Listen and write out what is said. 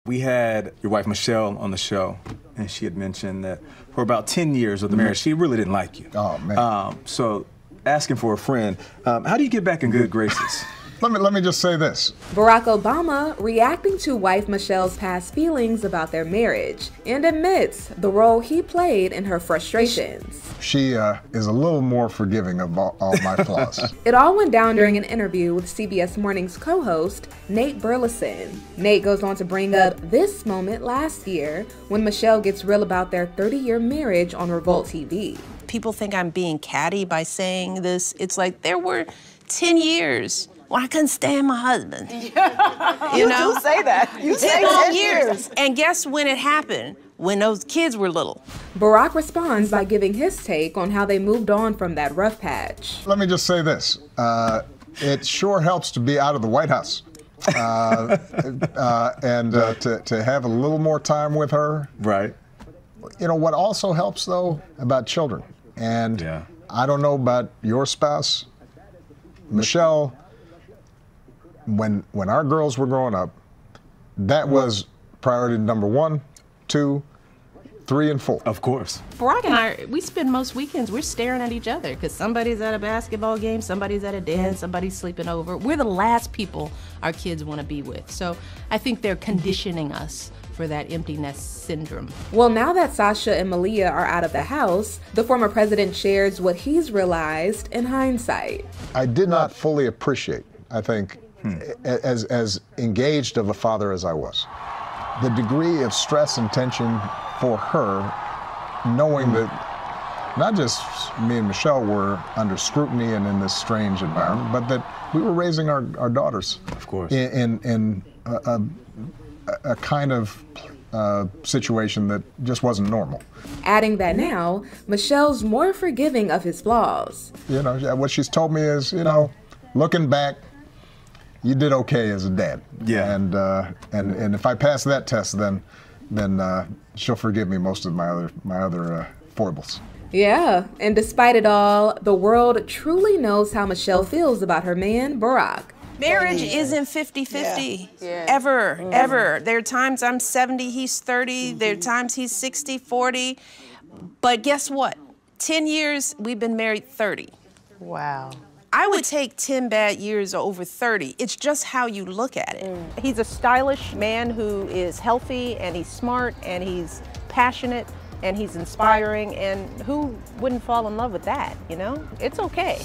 We had your wife Michelle on the show, and she had mentioned that for about 10 years of the marriage, she really didn't like you. Oh, man. So asking for a friend, how do you get back in good graces? Let me just say this. Barack Obama reacting to wife Michelle's past feelings about their marriage and admits the role he played in her frustrations. She is a little more forgiving of all my flaws. It all went down during an interview with CBS Morning's co-host, Nate Burleson. Nate goes on to bring up this moment last year when Michelle gets real about their 30-year marriage on Revolt TV. People think I'm being catty by saying this. It's like there were 10 years when I couldn't stand my husband. You know? do say that. You say 10 years. And guess when it happened? When those kids were little. Barack responds by giving his take on how they moved on from that rough patch. Let me just say this. It sure helps to be out of the White House. And to have a little more time with her. Right. You know, what also helps, though, about children. And yeah. I don't know about your spouse, Michelle, when our girls were growing up, that was priority number 1, 2, 3, and 4. Of course. Barack and I, we spend most weekends, we're staring at each other because somebody's at a basketball game, somebody's at a dance, somebody's sleeping over. We're the last people our kids want to be with. So I think they're conditioning us for that empty nest syndrome. Well, now that Sasha and Malia are out of the house, the former president shares what he's realized in hindsight. I did not fully appreciate, I think, as engaged of a father as I was, the degree of stress and tension for her, knowing that not just me and Michelle were under scrutiny and in this strange environment, but that we were raising our daughters, of course, in a kind of situation that just wasn't normal. Adding that now, Michelle's more forgiving of his flaws. You know, what she's told me is, you know, looking back, you did okay as a dad. Yeah. And if I pass that test, then she'll forgive me most of my other foibles. Yeah, and despite it all, the world truly knows how Michelle feels about her man, Barack. Marriage isn't 50-50, ever. There are times I'm 70, he's 30. There are times he's 60, 40. But guess what? 10 years, we've been married 30. Wow. I would take 10 bad years over 30. It's just how you look at it. He's a stylish man who is healthy, and he's smart, and he's passionate, and he's inspiring, and who wouldn't fall in love with that, you know? It's okay.